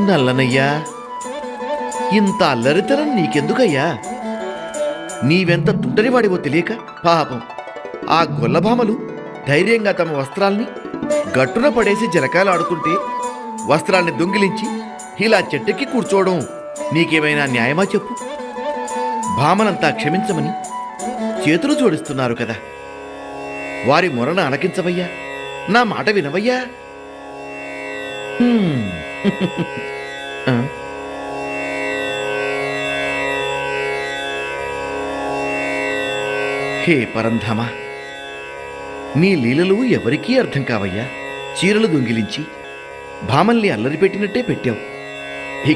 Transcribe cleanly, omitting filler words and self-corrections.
నల్లనయ్యా, ఇంత అల్లరితనం నీకెందుకయ్యా? నీవెంత తుంటరివాడివో తెలియక పాపం ఆ గొల్లభామలు ధైర్యంగా తమ వస్త్రాల్ని గట్టున పడేసి జలకాలాడుతుంటే వస్త్రాల్ని దొంగిలించి ఇలా చెట్టెక్కి కూర్చోవడం నీకేమైనా న్యాయమా చెప్పు? భామనంతా క్షమించమని చేతులు జోడిస్తున్నారు కదా, వారి మొరను అలకించవయ్యా, నా మాట వినవయ్యా. ఆ? హే పరంధామ, నీ లీలలు ఎవరికీ అర్థం కావయ్యా. చీరలు దొంగిలించి భామల్ని అల్లరి పెట్టినట్టే పెట్టావు.